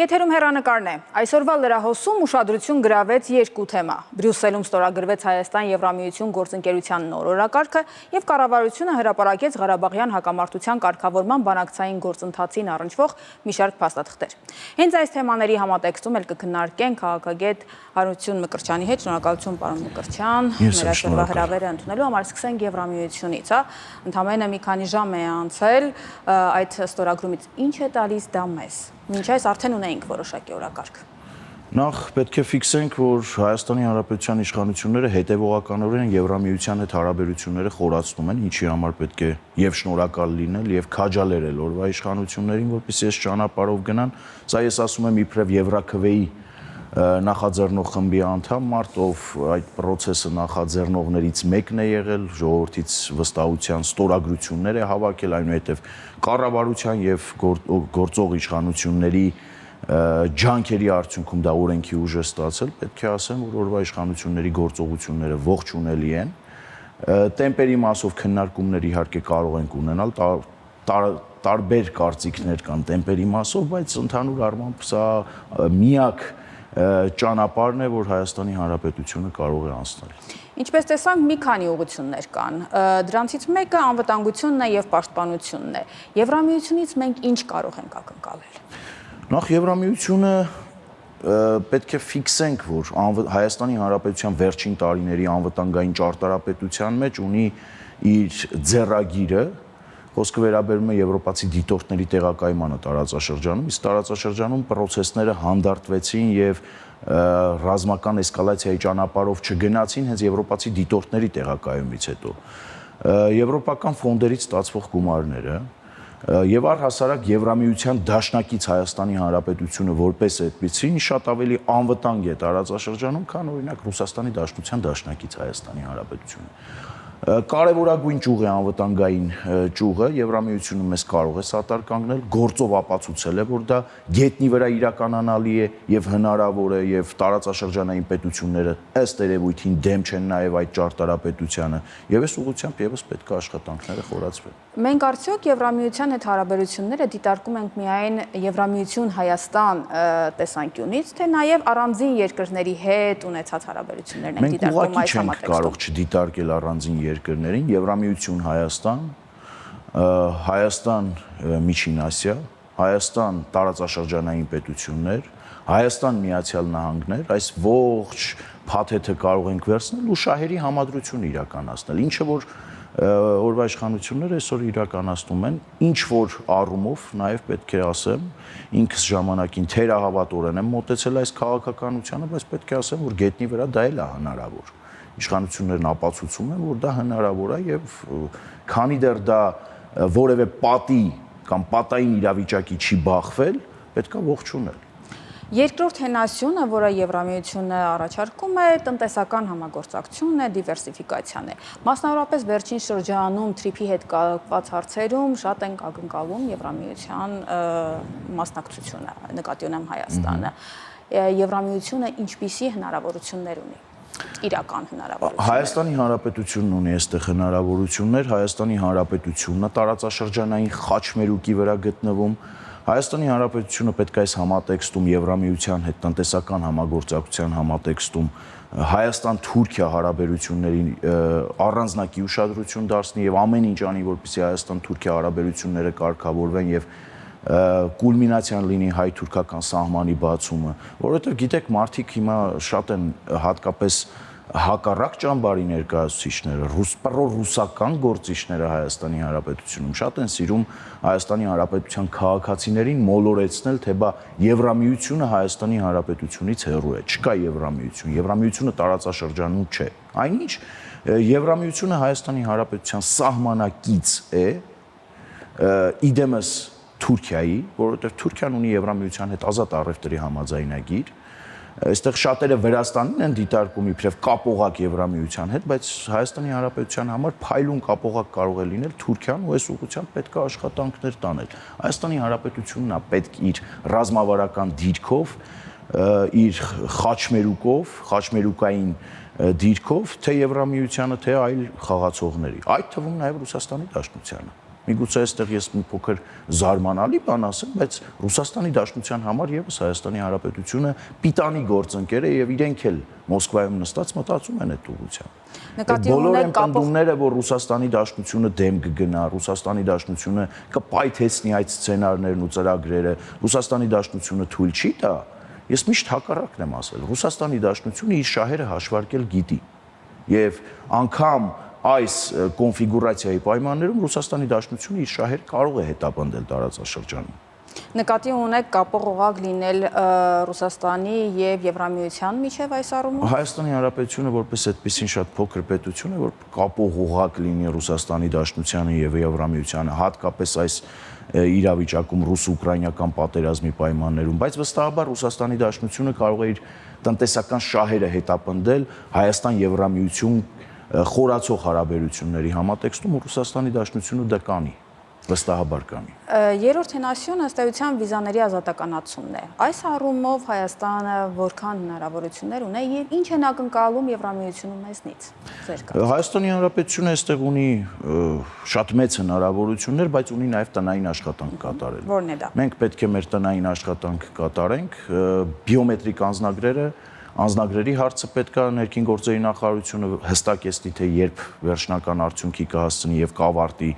Եթերում հեռանկարն է։ Այսօրվա լրահոսում ուշադրություն գրավեց երկու թեմա։ Բրյուսելում ստորագրվեց Հայաստան-Եվրամիություն գործընկերության նոր օրակարգը և կառավարությունը հրապարակեց Ղարաբաղյան հակամարտության կարգավորման բանակցային գործընթացին առնչվող մի շարք փաստաթղթեր։ Հենց այս թեմաների համատեքստում էլ կքննարկենք քաղաքագետ Հարություն Մկրտչյանի հետ։ Շնորհակալություն, պարոն Մկրտչյան, մեր այսօրվա հրավերը ընդունելու համար։ Սկսենք Եվրամիությունից, ընդամենը մի քանի ժամ է անցել այդ ստորագրումից։ Ինչ է տալիս դա մեզ։ Մինչ այս արդեն ունեինք որոշակի օրակարգ։ Նախ պետք է ֆիքսենք, որ Հայաստանի Հանրապետության իշխանությունները հետևողականորեն Եվրամիության հետ հարաբերությունները խորացնում են, ինչի համար պետք է եւ շնորհակալ լինել եւ քաջալերել օրվա իշխանություններին, որպեսզի այս ճանապարհով գնան։ Սա ես ասում եմ իբրև Եվրաքվեի նախաձեռնող խմբի անդամ մարդ, ով այդ process-ը նախաձեռնողներից մեկն է եղել, ժողովրդից վստահության ստորագրություններ է հավաքել, այնուհետև կառավարության եւ գործող իշխանությունների ջանքերի արդյունքում դա օրենքի ուժ է ստացել, պետք է ասեմ, որ օրվա իշխանությունների գործողությունները ողջունելի են։ Տեմպերի մասով քննարկումներ իհարկե կարող ենք ունենալ, տարբեր կարծիքներ կան տեմպերի մասով, բայց ընդհանուր առմամբ սա միակ ճանապարհն է, որ Հայաստանի Հանրապետությունը կարող է անցնել։ Ինչպես տեսանք, մի քանի ուղղություններ կան։ Դրանցից մեկը անվտանգությունն է եւ պաշտպանությունն է։ Եվրամիությունից մենք ինչ կարող ենք ակնկալել։ Նախ Եվրամիությունը պետք է ֆիքսենք, որ Հայաստանի Հանրապետության վերջին տարիների անվտանգային ճարտարապետության մեջ ունի իր ձեռագիրը, խոսքը վերաբերում է եվրոպացի դիտորդների տեղակայմանը տարածաշրջանում, իսկ տարածաշրջանում process-ները հանդարտվեցին եւ ռազմական էսկալացիայի ճանապարհով չգնացին հենց եվրոպացի դիտորդների տեղակայումից հետո։ Եվրոպական ֆոնդերից ստացվող գումարները եւ առհասարակ Եվրամիության դաշնակից Հայաստանի Հանրապետությունը որպես այդպիսին շատ ավելի անվտանգ է տարածաշրջանում, քան օրինակ Ռուսաստանի Դաշնության դաշնակից Հայաստանի Հանրապետությունը։ Կարևորագույն ճյուղ է անվտանգային ճյուղը, Եվրամիությունը մեզ կարող է սատար կանգնել, գործով ապացուցել է, որ դա գետնի վրա իրականանալի է եւ հնարավոր է եւ տարածաշրջանային պետությունները ըստ երևույթին դեմ չեն նաեւ այդ ճարտարապետությանը եւ այս ուղղությամբ եւս պետք է աշխատանքները խորացվեն։ Մենք արդյոք Եվրամիության հետ հարաբերությունները դիտարկում ենք միայն Եվրամիություն-Հայաստան տեսանկյունից, թե նաեւ առանձին երկրների հետ ունեցած հարաբերություններն ենք դիտարկում այս համատեքստում։ Մենք կարող չդիտարկել առանձին երկրներին, Եվրամիություն-Հայաստան, Հայաստան-Միջին Ասիա, Հայաստան տարածաշրջանային պետություններ, Հայաստան-Միացյալ Նահանգներ, այս ողջ փաթեթը կարող ենք վերցնել ու շահերի համադրություն իրականացնել, ինչը որ օրվա իշխանությունները այսօր իրականացնում են, ինչ որ առումով նաև պետք է ասեմ, ինքս ժամանակին թերահավատորեն եմ մոտեցել այս քաղաքականությանը, բայց պետք է ասեմ, որ գետնի վրա դա էլ է հնարավոր։ Իշխանություններն ապացուցում են, որ դա հնարավոր է եւ քանի դեռ դա որևէ պատի կամ պատային իրավիճակի չի բախվել, պետք է ողջունել։ Երկրորդ հենասյունը, որը Եվրամիությունը առաջարկում է, տնտեսական համագործակցությունն է, դիվերսիֆիկացիան է։ Մասնավորապես վերջին շրջանում TTIP-ի հետ կապված հարցերում շատ ենք ակնկալում Եվրամիության մասնակցությունը, նկատի ունեմ Հայաստանը։ Եվրամիությունը ինչպիսի հնարավորություններ ունի։ Իրական հնարավորություններ։ Հայաստանի Հանրապետությունն ունի այստեղ հնարավորություններ, Հայաստանի Հանրապետությունը տարածաշրջանային խաչմերուկի վրա գտնվում։ Հայաստանի Հանրապետությունը պետք է այս համատեքստում Եվրամիության հետ տնտեսական համագործակցության համատեքստում Հայաստան-Թուրքիա հարաբերություններին առանձնակի ուշադրություն դարձնի եւ ամեն ինչ անի, որպեսզի Հայաստան-Թուրքիա հարաբերությունները կարգավորվեն եւ կուլմինացիան լինի հայ-թուրքական սահմանի բացումը, որովհետեւ գիտեք, մարդիկ հիմա շատ են հատկապես հակառակ ճամբարի ներկայացուցիչները, ռուսական գործիչները Հայաստանի Հանրապետությունում շատ են սիրում Հայաստանի Հանրապետության քաղաքացիներին մոլորեցնել, թե բա Եվրամիությունը Հայաստանի Հանրապետությունից հեռու է, չկա Եվրամիություն, Եվրամիությունը տարածաշրջանում չէ։ Այնինչ Եվրամիությունը Հայաստանի Հանրապետության սահմանակից է իդեմս Թուրքիայի, որովհետև Թուրքիան ունի Եվրամիության հետ ազատ առևտրի համաձայնագիր, այստեղ շատերը Վրաստանին են դիտարկում իբրև կապողակ Եվրամիության հետ, բայց Հայաստանի Հանրապետության համար փայլուն կապողակ կարող է լինել Թուրքիան ու այս ուղղությամբ պետք է աշխատանքներ տանել։ Հայաստանի Հանրապետությունն է պետք իր ռազմավարական դիրքով, իր խաչմերուկով, խաչմերուկային դիրքով, թե Եվրամիությանը, թե այլ խաղացողների, այդ թվում նաև Ռուսաստանի Դաշնությանը։ Միգուցե այստեղ ես մի փոքր զարմանալի բան ասեմ, բայց Ռուսաստանի Դաշնության համար եւս Հայաստանի Հանրապետությունը պիտանի գործընկեր է եւ իրենք էլ Մոսկվայում նստած մտածում են այդ ուղղությամբ։ Բոլոր այն պնդումները, որ Ռուսաստանի Դաշնությունը դեմ կգնա, Ռուսաստանի Դաշնությունը կպայթեցնի այդ սցենարներն ու ծրագրերը, Ռուսաստանի Դաշնությունը թույլ չի տա, ես միշտ հակառակն եմ ասել։ Ռուսաստանի Դաշնությունը իր շահերը հաշվարկել գիտի եւ անգամ այս կոնֆիգուրացիայի պայմաններում Ռուսաստանի Դաշնությունը իր շահերը կարող է հետապնդել տարածաշրջանում։ Նկատի ունեք կապող օղակ լինել Ռուսաստանի եւ Եվրամիության միջև այս առումով։ Հայաստանի Հանրապետությունը որպես այդպեսին շատ փոքր պետություն է, որ կապող օղակ լինի Ռուսաստանի Դաշնությանը եւ Եվրամիությանը, հատկապես այս իրավիճակում ռուս-ուկրաինական պատերազմի պայմաններում, բայց վստահաբար Ռուսաստանի Դաշնությունը կարող է իր տնտեսական շահերը հետապնդել Հայաստան-Եվրամիություն խորացող հարաբերությունների համատեքստում Ռուսաստանի Դաշնությունը դա կանի, վստահաբար կանի։ Երրորդ հենասյունը ըստ էության վիզաների ազատականացումն է։ Այս առումով Հայաստանը որքան հնարավորություններ ունի եւ ինչ են ակնկալում Եվրամիությունում մեզնից։ Հայաստանի Հանրապետությունը այստեղ ունի շատ մեծ հնարավորություններ, բայց ունի նաեւ տնային աշխատանք կատարել։ Որն է դա։ Մենք պետք է մեր տնային աշխատանք կատարենք, բիոմետրիկ անձնագրերի հարցը պետք է ներքին գործերի նախարարությունը հստակեցնի, թե երբ վերջնական արդյունքի կհասցնի եւ կավարտի,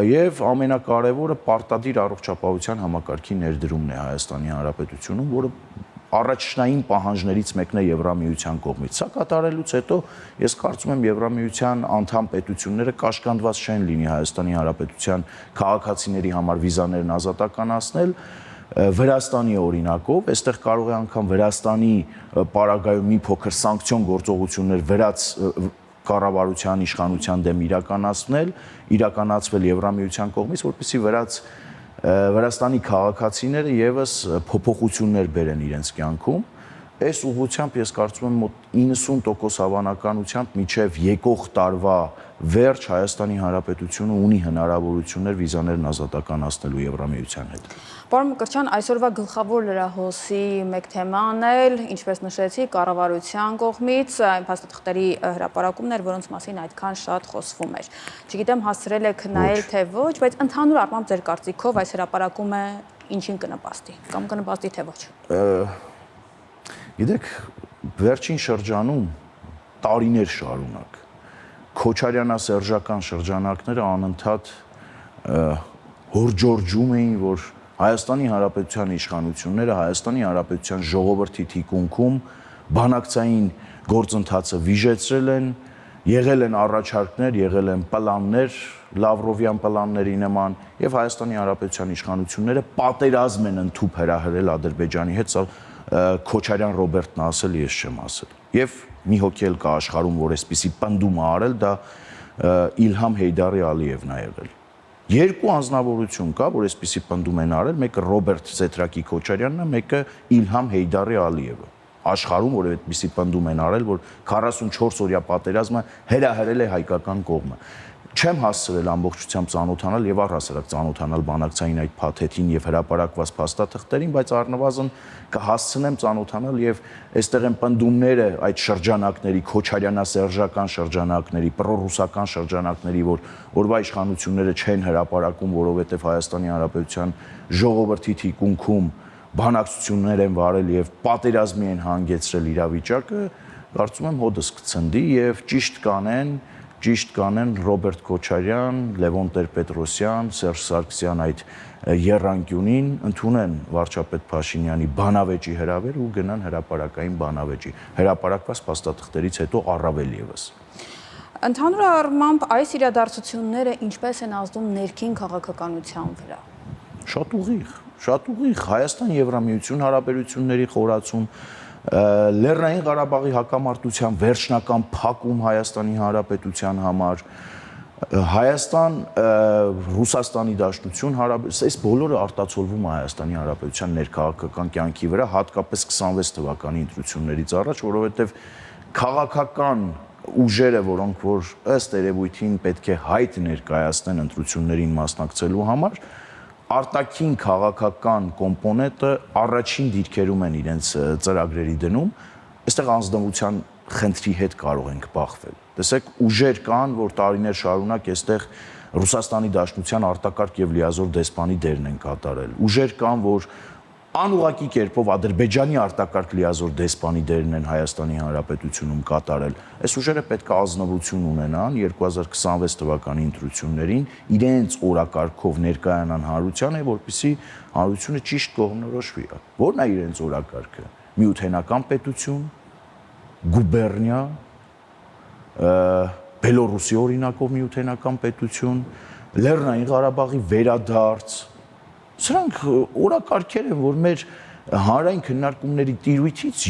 եւ ամենակարևորը պարտադիր առողջապահության համակարգի ներդրումն է Հայաստանի Հանրապետությունում, որը առաջնային պահանջներից մեկն է Եվրամիության կողմից։ Սա կատարելուց հետո ես կարծում եմ Եվրամիության անդամ պետությունները կաշկանդված չեն լինի Հայաստանի Հանրապետության քաղաքացիների համար վիզաներն ազատականացնել, Վրաստանի օրինակով, այստեղ կարող է անգամ Վրաստանի պարագայում մի փոքր սանկցիոն գործողություններ վրաց կառավարության իշխանության դեմ իրականացվել Եվրամիության կողմից, որպեսզի Վրաստանի քաղաքացիները եւս փոփոխություններ բերեն իրենց կյանքում։ Այս ուղղությամբ ես կարծում եմ մոտ 90% հավանականությամբ մինչև եկող տարվա վերջ Հայաստանի Հանրապետությունը ունի հնարավորություններ վիզաներն ազատականացնելու Եվրամիության հետ։ Պարոն Մկրտչյան, այսօրվա գլխավոր լրահոսի մեկ թեման էլ, ինչպես նշեցի, կառավարության կողմից այն փաստաթղթերի հրապարակումն էր, որոնց մասին այդքան շատ խոսվում էր։ Չգիտեմ, հասցրել եք նայել թե ոչ, բայց ընդհանուր առմամբ ձեր կարծիքով այս հրապարակումը ինչին կնպաստի, կամ կնպաստի թե ոչ։ Գիտեք, վերջին շրջանում տարիներ շարունակ քոչարյանասերժական շրջանակները անընդհատ հորջորջում էին, որ Հայաստանի Հանրապետության իշխանությունները Հայաստանի Հանրապետության ժողովրդի թիկունքում բանակցային գործընթացը վիժեցրել են, եղել են առաջարկներ, եղել են պլաններ, Լավրովյան պլանների նման, եւ Հայաստանի Հանրապետության իշխանությունները պատերազմ են ընդཐུպ հրահրել Ադրբեջանի հետ, սա Քոչարյան Ռոբերտն ասել, ես չեմ ասել։ Եվ մի հոգի էլ կա աշխարհում, որ այսպիսի պնդում է արել, դա Իլհամ Հեյդարի Ալիևն է եղել։ Երկու անձնավորություն կա, որ այսպիսի պնդում են արել, մեկը Ռոբերտ Զետրակի Քոչարյանն է, մեկը Իլհամ Հեյդարի Ալիևը։ Աշխարհում որ այդպիսի պնդում են արել, որ 44 օրյա պատերազմը հրահրել է հայկական կողմը։ Չեմ հասցրել ամբողջությամբ ծանոթանալ եւ առհասարակ ծանոթանալ բանակցային այդ փաթեթին եւ հրապարակված փաստաթղթերին, բայց առնվազն կհասցնեմ ծանոթանալ եւ այստեղ են պնդումները այդ շրջանակների, քոչարյանասերժական շրջանակների, պրոռուսական շրջանակների, որ օրվա իշխանությունները չեն հրապարակում, որովհետեւ Հայաստանի Հանրապետության ժողովրդի թիկունքում բանակցություններ են վարել եւ պատերազմի են հանգեցրել իրավիճակը, կարծում եմ հոդս կցնդի եւ ճիշտ կանեն Ռոբերտ Քոչարյան, Լևոն Տեր-Պետրոսյան, Սերժ Սարգսյան այդ եռանկյունին ընդունեն վարչապետ Փաշինյանի բանավեճի հրավեր ու գնան հրապարակային բանավեճի։ Հրապարակված փաստաթղթերից հետո առավել եւս։ Ընդհանուր առմամբ այս իրադարձությունները ինչպես են ազդում ներքին քաղաքականության վրա։ Շատ ուղիղ Հայաստան-Եվրամիություն հարաբերությունների խորացում, Լեռնային Ղարաբաղի հակամարտության վերջնական փակում Հայաստանի Հանրապետության համար, Հայաստան, Ռուսաստանի Դաշնություն հարաբերություն, այս բոլորը արտացոլվում է Հայաստանի Հանրապետության ներքաղաքական կյանքի վրա, հատկապես 26 թվականի ընտրություններից առաջ, որովհետև քաղաքական ուժերը, որոնք որ ըստ երևույթին պետք է հայտ ներկայացնեն ընտրություններին մասնակցելու համար, արտաքին քաղաքական կոմպոնենտը առաջին դիրքերում են իրենց ծրագրերի դնում, այստեղ անձնվության խնդրի հետ կարող ենք բախվել։ Տեսեք, ուժեր կան, որ տարիներ շարունակ այստեղ Ռուսաստանի Դաշնության արտակարգ եւ լիազոր դեսպանի դերն են կատարել։ Ուժեր կան, որ անուղղակի կերպով Ադրբեջանի արտակարգ լիազոր դեսպանի դերն են Հայաստանի Հանրապետությունում կատարել։ Այս ուժերը պետք է ազնվություն ունենան 2026 թվականի ընտրություններին, իրենց օրակարգով ներկայանան հանրությանը, որպեսզի հանրությունը ճիշտ կողմնորոշվի։ Որն է իրենց օրակարգը։ Միութենական պետություն, գուբերնիա, Բելոռուսի օրինակով միութենական պետություն, Լեռնային Ղարաբաղի վերադարձ։ Սրանք օրակարգեր են, որ մեր հանրային քննարկումների տիրույթից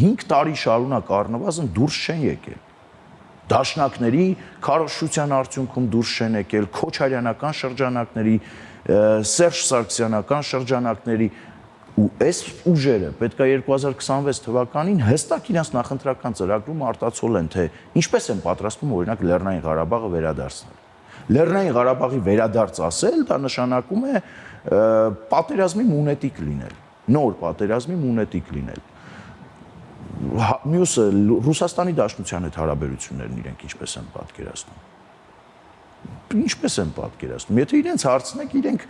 5 տարի շարունակ առնվազն դուրս չեն եկել։ Դաշնակների քարոզչության արդյունքում դուրս չեն եկել, քոչարյանական շրջանակների, Սերժ Սարգսյանական շրջանակների ու այս ուժերը պետք է 2026 թվականին հստակ իրենց նախընտրական ծրագրում արտացոլեն, թե ինչպես են պատրաստվում օրինակ Լեռնային Ղարաբաղը վերադարձնել։ Լեռնային Ղարաբաղի վերադարձ ասել, դա նշանակում է պատերազմի մունետիկ լինել, նոր պատերազմի մունետիկ լինել։ Մյուսը Ռուսաստանի Դաշնության հետ հարաբերություններն իրենք ինչպես են պատկերացնում։ Ինչպես են պատկերացնում։ Եթե իրենց հարցնեք, իրենք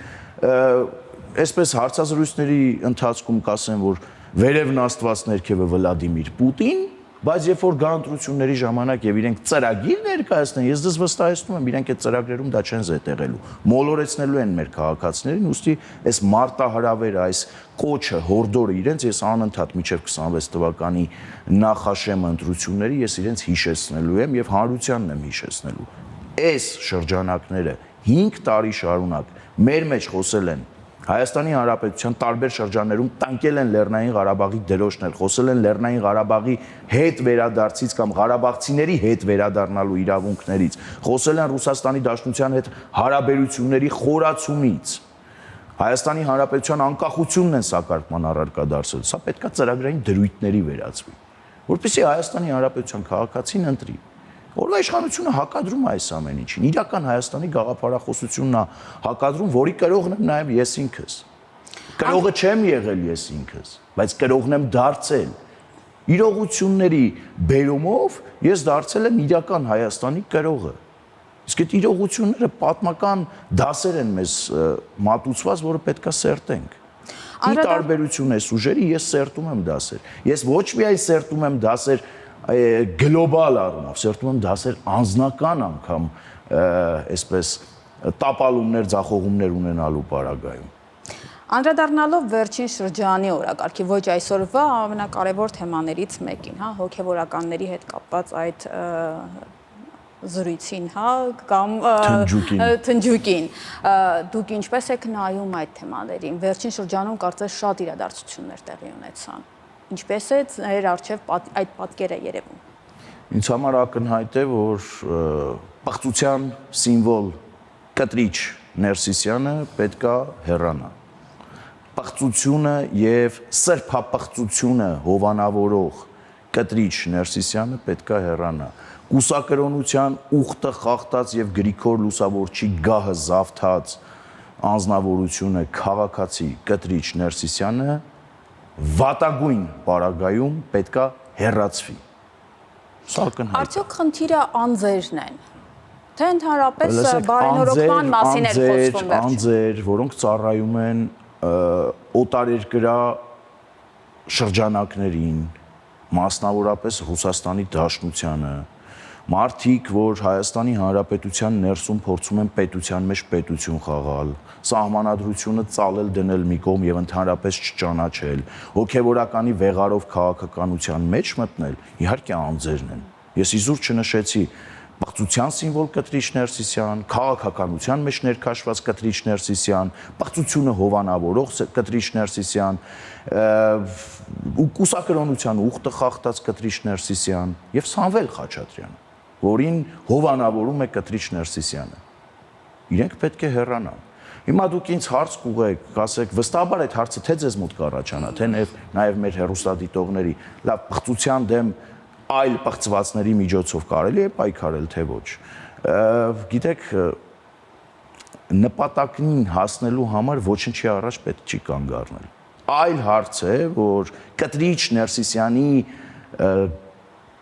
այսպես հարցազրույցների ընթացքում կասեն, որ վերևն Աստված ներքևը Վլադիմիր Պուտին, բայց երբ որ գա ընտրությունների ժամանակ եւ իրենք ծրագիր ներկայացնեն, ես դες վստահեցնում եմ, իրենք այդ ծրագրերում դա չեն զետեղելու։ Մոլորեցնելու են մեր քաղաքացիներին, ուստի այս մարտահրավերը, այս կոչը, հորդորը իրենց ես անընդհատ մինչև 26 թվականի նախաշեմ ընտրությունների ես իրենց հիշեցնելու եմ եւ հանրությանն եմ հիշեցնելու։ Այս շրջանակները 5 տարի շարունակ մեր մեջ խոսել են Հայաստանի Հանրապետության տարբեր շրջաններում տանկել են Լեռնային Ղարաբաղի դրոշներ, խոսել են Լեռնային Ղարաբաղի հետ վերադարձից կամ ղարաբաղցիների հետ վերադառնալու իրավունքներից, խոսել են Ռուսաստանի Դաշնության հետ հարաբերությունների խորացումից։ Հայաստանի Հանրապետության անկախությունն են սակարկման առարկա դարձել։ Սա պետք է ծրագրային դրույթների վերածվի, որպեսզի Հայաստանի Հանրապետության քաղաքացին ընտրի։ Օրվա իշխանությունը հակադրում է այս ամեն ինչին։ Իրական Հայաստանի գաղափարախոսությունն է հակադրում, որի կրողն եմ նաև ես ինքս։ Կրողը չեմ եղել ես ինքս, բայց կրողն եմ դարձել։ Իրողությունների բերումով ես դարձել եմ իրական Հայաստանի կրողը։ Իսկ այդ իրողությունները պատմական դասեր են մեզ մատուցված, որը պետքա սերտենք։ Ի տարբերություն այս ուժերի ես սերտում եմ դասեր։ Ես ոչ միայն սերտում եմ դասեր գլոբալ առումով, սերտում եմ դասեր անձնական անգամ այսպես տապալումներ, ձախողումներ ունենալու պարագայում։ Անդրադառնալով վերջին շրջանի օրակարգի ոչ այսօրվա ամենակարևոր թեմաներից մեկին, հոգևորականների հետ կապված այդ զրույցին, կամ թնջուկին։ Դուք ինչպես եք նայում այդ թեմաներին։ Վերջին շրջանում կարծես շատ իրադարձություններ տեղի ունեցան։ Ինչպես է ձեր առջև այդ պատկերը երևում։ Ինձ համար ակնհայտ է, որ պղծության սիմվոլ կտրիչ Ներսիսյանը պետքա հեռանա։ Պղծությունը եւ սրբապղծությունը հովանավորող կտրիչ Ներսիսյանը պետքա հեռանա։ Կուսակրոնության ուխտը խախտած եւ Գրիգոր Լուսավորչի գահը զավթած անձնավորությունը քաղաքացի կտրիչ Ներսիսյանը վատագույն պարագայում պետքա հեռացվի։ Սա ակնհայտ է։ Արդյոք խնդիրը անձերն են, թե ընդհանրապես բարենորոգման մասին է խոսվում վերջին։ Անձեր, որոնք ծառայում են օտարերկրյա շրջանակներին, մասնավորապես Ռուսաստանի Դաշնությանը, մարդիկ, որ Հայաստանի Հանրապետության ներսում փորձում են պետության մեջ պետություն խաղալ, սահմանադրությունը ծալել դնել մի կողմ եւ ընդհանրապես չճանաչել, հոգեվորականի վեղարով քաղաքականության մեջ մտնել, իհարկե անձերն են։ Ես իզուր չնշեցի պղծության սիմվոլ կտրիչ Ներսիսյան, քաղաքականության մեջ ներքաշված կտրիչ Ներսիսյան, պղծությունը հովանավորող կտրիչ Ներսիսյան, ու կուսակրոնության ուխտը խախտած կտրիչ Ներսիսյան եւ Սամվել Խաչատրյան։ որին հովանավորում է Կտրիչ Ներսիսյանը։ Իրենք պետք է հեռանան։ Հիմա դուք ինձ հարց կուղեք, կասեք, վստահաբար այդ հարցը թե ձեզ մոտ կառաջանա, թե նաև մեր հեռուստադիտողների, լավ, պղծության դեմ այլ պղծվածների միջոցով կարելի է պայքարել, թե ոչ։ Գիտեք, նպատակին հասնելու համար ոչնչի առաջ պետք չի կանգ առնել։ Այլ հարց է, որ Կտրիչ Ներսիսյանի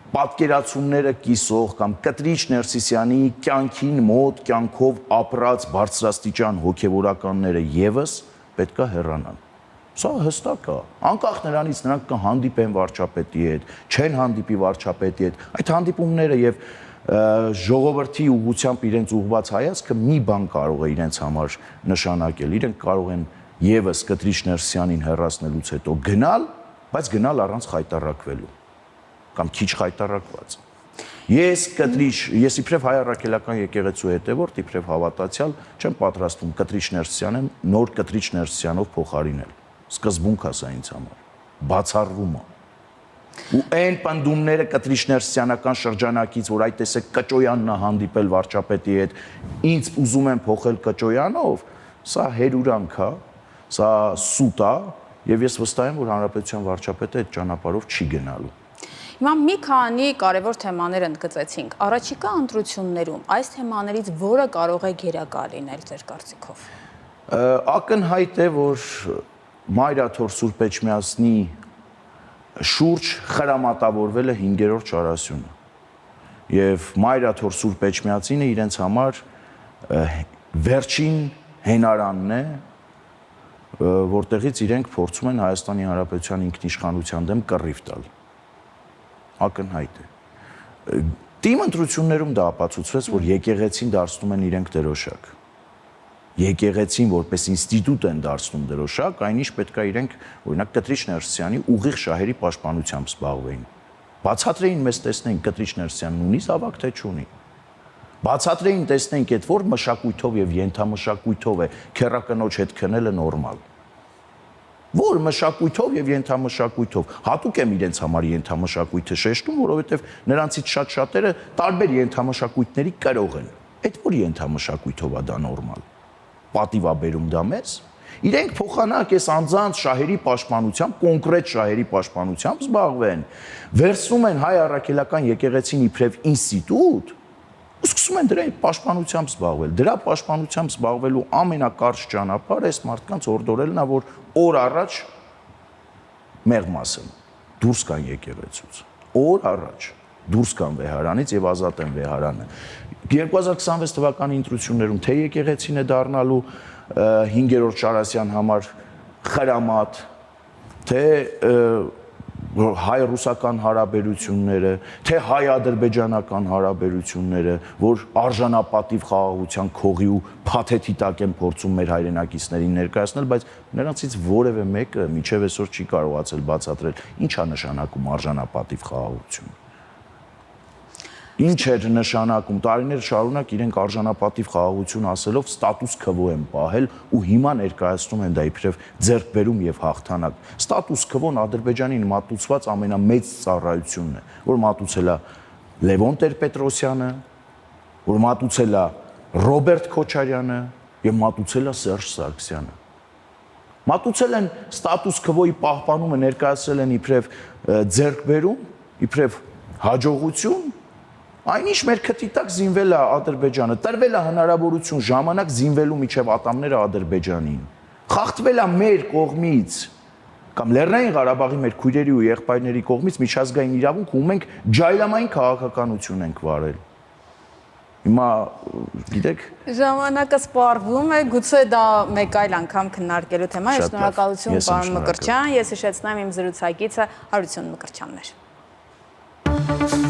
պատկերացումները կիսող կամ Կտրիչ Ներսիսյանի կյանքին մոտ կյանքով ապրած բարձրաստիճան հոգևորականները եւս պետքա հեռանան։ Սա հստակ է։ Անկախ նրանից նրանք կհանդիպեն վարչապետի հետ, չեն հանդիպի վարչապետի հետ, այդ հանդիպումները եւ ժողովրդի ուղղությամբ իրենց ուղղված հայացքը մի բան կարող է իրենց համար նշանակել։ Իրենք կարող են եւս Կտրիչ Ներսիսյանին հեռացնելուց հետո գնալ, բայց գնալ առանց խայտառակվելու կամ քիչ խայտառակված։ Ես իբրև հայ առաքելական եկեղեցու հետևորդ, իբրև հավատացյալ չեմ պատրաստվում Կտրիչ Ներսիսյանը նոր Կտրիչ Ներսիսյանով փոխարինել։ Սկզբունք է սա ինձ համար, բացառվում է։ Ու այն պնդումները Կտրիչ Ներսիսյանական շրջանակից, որ այ տեսեք Կճոյանն է հանդիպել վարչապետի հետ, ինձ ուզում են փոխել Կճոյանով, սա հերուրանք է, սա սուտ է, եւ ես վստահ եմ, որ հանրապետության վարչապետը այդ ճանապարհով չի գնալու։ Հիմա մի քանի կարևոր թեմաներ ընդգծեցինք։ Առաջիկա ընտրություններում այս թեմաներից որը կարող է գերակա լինել ձեր կարծիքով։ Ակնհայտ է, որ Մայրաթոր Սուրբ Էջմիածնի շուրջ խրամատավորվել է 5-րդ չարասյունը։ Եվ Մայրաթոր Սուրբ Էջմիածինը իրենց համար վերջին հենարանն է, որտեղից իրենք փորձում են Հայաստանի Հանրապետության ինքնիշխանության դեմ կռիվ տալ։ Ակնհայտ է։ Թիմ ընտրություններում դա ապացուցվեց, որ եկեղեցին դարձնում են իրենք դրոշակ։ Եկեղեցին որպես ինստիտուտ են դարձնում դրոշակ, այնիշ պետք է իրենք, օրինակ Կտրիչ Ներսիսյանի ուղիղ շահերի պաշտպանությամբ զբաղվեին։ Բացատրեին մեզ տեսնեին Կտրիչ Ներսիսյանն ունի զավակ թե չունի։ Բացատրեին տեսնենք այդ որ մշակույթով եւ ենթամշակույթով է քերակնոջ հետ քնելը նորմալ։ Որ մշակույթով եւ ենթամշակույթով հատուկ եմ իրենց համար ենթամշակույթը շեշտում, որովհետեւ նրանցից շատ-շատերը տարբեր ենթամշակույթների կրող են։ Այդ որ ենթամշակույթով է դա նորմալ։ Պատիվաբերում դա մեզ։ Իրենք փոխանակ էս անձանց շահերի պաշտպանությամբ, կոնկրետ շահերի պաշտպանությամբ զբաղվեն, վերցնում են հայ առաքելական եկեղեցին իբրև ինստիտուտ, ու սկսում են դրա պաշտպանությամբ զբաղվել։ Դրա պաշտպանությամբ զբաղվելու ամենակարճ ճանապարհը այս մարդկանց օրդորելն է, որ օր առաջ մեղմասն դուրս կան եկեղեցուց։ Օր առաջ դուրս կան վեհարանից եւ ազատեն վեհարանը։ 2026 թվականի ընտրություններում թե եկեղեցին է դառնալու 5-րդ Շարասյան համար խրամատ, թե հայ-ռուսական հարաբերությունները, թե հայ-ադրբեջանական հարաբերությունները, որ արժանապատիվ խաղաղության քողի ու փաթեթի տակ են փորձում մեր հայրենակիցներին ներկայացնել, բայց նրանցից որևէ մեկը մինչև այսօր չի կարողացել բացատրել ինչ է նշանակում արժանապատիվ խաղաղություն։ Ինչ էր նշանակում, տարիներ շարունակ իրենք արժանապատիվ խաղաղություն ասելով ստատուս քվո են պահել ու հիմա ներկայացնում են դա իբրև ձեռքբերում եւ հաղթանակ։ Ստատուս քվոն Ադրբեջանին մատուցված ամենամեծ ծառայությունն է, որ մատուցել է Լևոն Տեր-Պետրոսյանը, որ մատուցել է Ռոբերտ Քոչարյանը եւ մատուցել է Սերժ Սարգսյանը։ Մատուցել են ստատուս քվոյի պահպանումը ներկայացրել են իբրև ձեռքբերում, իբրև հաջողություն։ Այնիշ մեր քթի տակ զինվել է Ադրբեջանը, տրվել է հնարավորություն ժամանակ զինվելու միջև ատամները Ադրբեջանին։ Խախտվել է մեր կողմից կամ Լեռնային Ղարաբաղի մեր քույրերի ու եղբայրների կողմից միջազգային իրավունք, ու մենք ջայլամային քաղաքականություն ենք վարել։ Հիմա գիտեք, ժամանակը սպառվում է, գուցե դա մեկ այլ անգամ քննարկելու թեմա է։ Շնորհակալություն պարոն Մկրտչյան, ես հիշեցնեմ իմ զրուցակիցը Հարություն Մկրտչյանն էր։